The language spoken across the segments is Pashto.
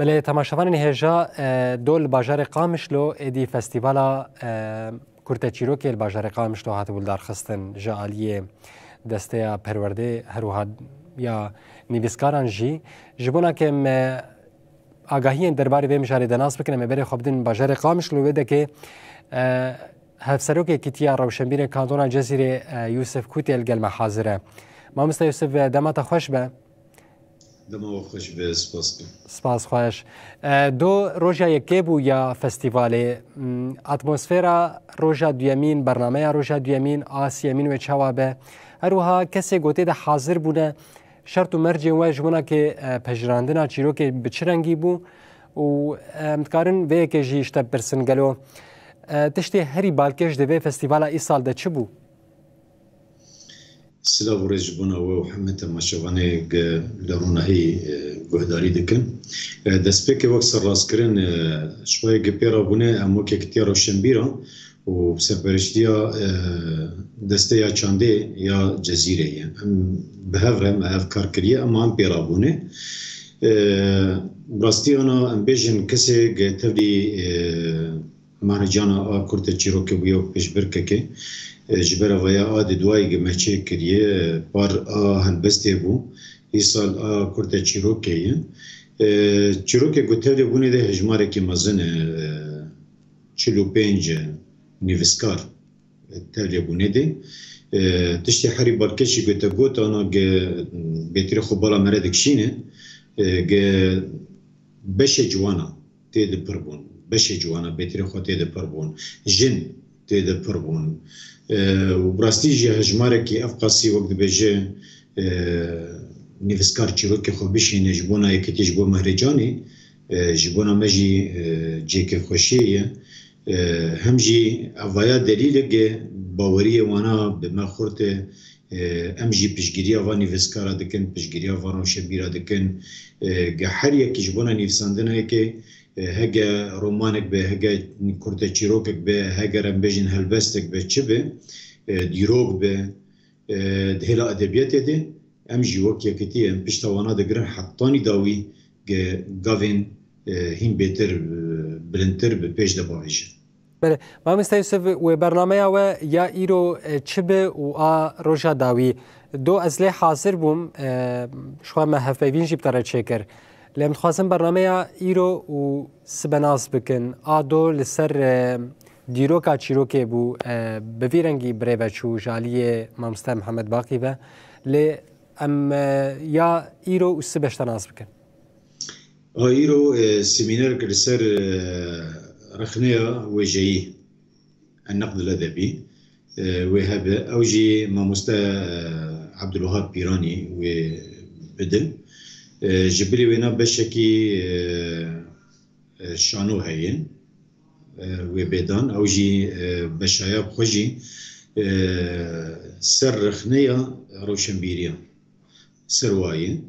بله تماشاوان هجا دول باجار قامشلو ادی فستیوالا کورت چیروکی الباجار قامشلو هات بولدار خستن جالیه دسته پرورده هروها یا نیویسکاران جی جبونا که آگاهی درباره به مشاره دناس بکنه مبره خوابدن باجار قامشلو بده که هفسروک کتیا روشنبیر کانتون جزیره یوسف کوتی الگلمه حاضره ما مست یوسف دمات خوش به دما خوش به سپاس خوش دو روژا یکی بو یا فستیواله اتمسفیرا روژا دویمین برنامه روژا دویمین آسیمین و چوابه هروها کسی گوته ده حاضر بونه شرط و مرجع و جمعنا که پجراندنا چیرو که بچرنگی بو و متکارن به که جیشتا برسنگلو تشتی هری بالکش دوی فستیوالا ای سال ده چه بو؟ سلام ورز بنا و محمد تماشاوانه لرونا هی گهداری دکن دست که وقت سر راست کردن شویه گپیرا بونه امو که کتیا روشنبیرا و سرپرشتیا دسته یا چانده یا جزیره به هفرم هف کار کریه اما هم پیرا بونه براستی انا ام بیشن کسی تبلی مهرجانا کرت چیروک بیو پیش برکه که جبر ویا آد دوایی گمچه کریه بار هنبسته بو ای سال کرت چیروکیه چیروکه گوتلی بونه ده هجماره که مزنه 45 نیویسکار تبلی بونه ده تشتی حری بالکشی گوته گوت آنا بیتری خوب بالا مرد کشینه بشه جوانا تیده پر بون بشه جوانا بیتری خود تیده پر بون جن تیده پر بون و براستی جه هجماره که افقاسی وقت بجه نیویسکار چیروک خو بشینه جبونا یکتی جبو مهرجانی جبونا مجی جیک خوشیه هم جی اویا دلیل که باوری وانا به ما خورته ام جی پیشگیری و نیویسکارا دکن پیشگیری و روشنبیرا دکن هر یکی جبونا نیویساندنه که هگه رومانک به هگه کرت چیروکک به هگه رنبیجن هلبستک به چه به دیروگ به دهلا ادبیات ده ام جی وکی کتی ام پشتوانا دگرن حطانی داوی گاوین هین بهتر بلندتر به پیش دبایش. بله ما مستیسف و برنامه و یا ایرو چه به و روژا داوی دو ازلی حاضر بوم شو ما هفوین جیب تره چکر لم خواستم برنامه ایرو و سبناس بکن آدو لسر دیروکا چیروکه بو بویرنگی بریوچو جالیه مامسته محمد باقی به لی ام یا ایرو و سبشتناس بکن ایرو سمینار که لسر رخنية وجهي النقد الأدبي وهب أوجي ماموستا عبد الوهاب بيراني وبدل جبري وينا بشكي شانو هين وبيدان أوجي بشاياب خوجي سر رخنية روشنبيريا سرواين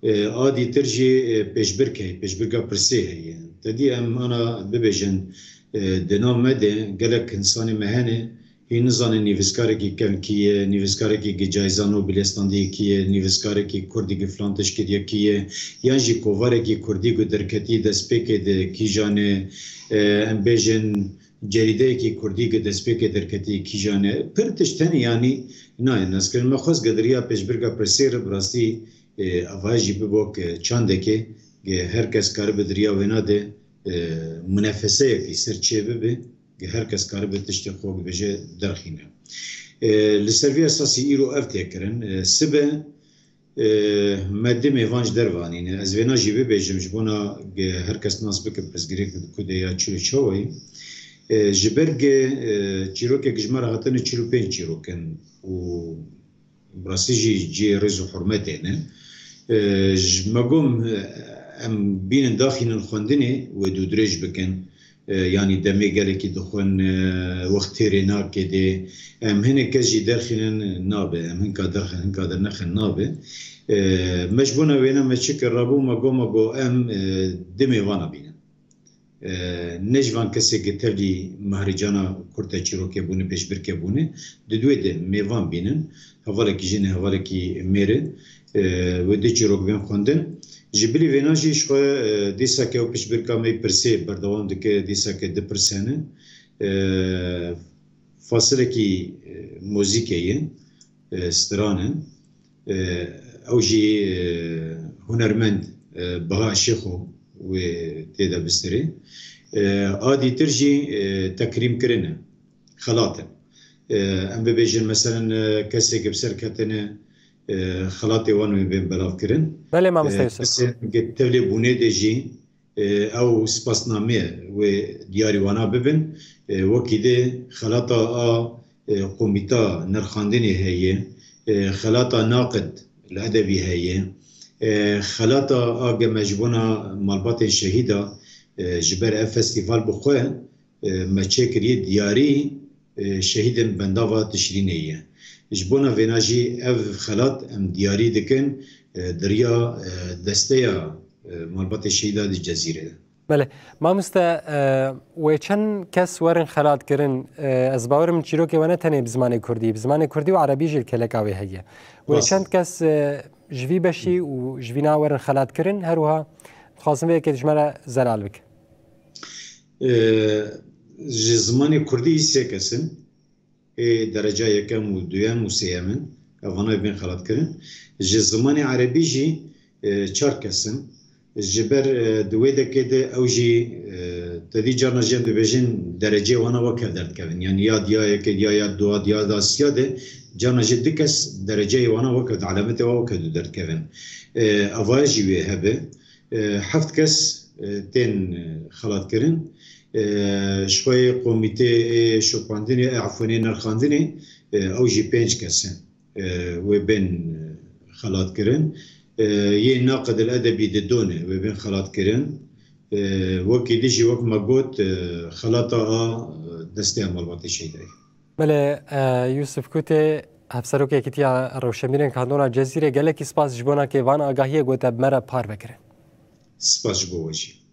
آدي ترجي بيشبركا برسيه هي تدي أنا ببجن دنام مده قالك إنسان مهنة هي نظام نيفسكاركي كم كي نيفسكاركي جايزة نوبل استندي كي نيفسكاركي كردي فلانتش كي كي يانجي كوفاركي كردي قدركتي دسبيك كي جانه ام بجن جريدة كي كردي دسبيك دركتي كي جانه برتشتني يعني الناس كل ما خص قدريا بيشبركا برسير براستي أواجي ببوك چاندكي هرکس کار به دریا وناده منافسه کی سرچه به هرکس کار به تشت خوب بجه درخینه لسروی اساسی ایرو افته کرن سبه ماده میوانج دروانین از ونا جیبه بجم جبونا هرکس ناس بک پسگیری کده یا چلو چوی جبرگ چیروک گجمر هاتن 45 چیروکن و براسی جی رزو حرمته نه مگم ام بین داخل الخوندنه و دو درج بکن یعنی دمی گله کی دخون وقت تیرنا کده ام هنه کجی داخل نابه ام هنکا داخل هنکا در نخل نابه مجبونه وینا مچک رابو مگو ام دمی وانا بینن نجوان کسی که تبلی مهرجانا کرتا چیروکه بونه پیش برکه بونه دوی ده میوان بینن حواله کی جنه حواله کی میره و دی چیروک بین خوندن جبری ویناجی شخوا دیسا که او پشبرکا می پرسه بردوام دکه دیسا که ده پرسانه فاصله کی موزیکیه سترانه او جی هنرمند بها شیخو و تیدا بستری آدی ترجی تکریم کرنه خلاطه ام ببیجن مثلا کسی که بسر کتنه خلاطی وانو بین بلاف کرن بله ما مستيوسف کسی که تولی بونه دیجی او سپاسنامه و دیاری وانا ببن وکی ده خلاطا قومیتا نرخاندنی هیه خلاطا ناقد الأدبي هي خلاطة آجا مجبونا مالبات الشهيدة جبر فستيفال بخوة ما تشكري دياري شهيد بندافا تشرينية جبونا فيناجي اف خلاط ام دياري دكن دريا دستيا مالبات الشهيدة دي الجزيرة. بله ما مستا و چند کس ورن خلات کرن از باورم چیرو که ونه تنه بزمان کردی و عربی جل کلکاوی هیه و چند کس جوی بشی و جوینا ورن خلات کرن هروها خواستم به که دشمره زلال بک زمان کردی سه کسن درجه یکم و دویم و سیمن اوانای بین خلات کرن زمان عربی جی چار کسن جبر دویده که ده اوجی تدی جانا جیم ده بجین درجه وانا وکه درد کردن یعنی یا دیا یکی دیا یا دو دیا دا سیاده جانا جد دکس درجه وانا وکه علامت وکه دو درد کردن اوای جیوه هبه هفت کس تین خلات کردن شوی قومیته شوپاندنی عفونی نرخاندنی اوجی 5 کسن و بین خلات کردن یه ناقد الأدبي ددونه وبين خلاط كرن وكي ديجي وك ما قلت خلاطة دستي مالبات الشيء. بله يوسف كوتي هفسروك كتيا روشميرن كاندونا جزيرة قالك سباس جبونا كي وان آگاهية قوتا بمرا پار بكرن. سپاس بوجي.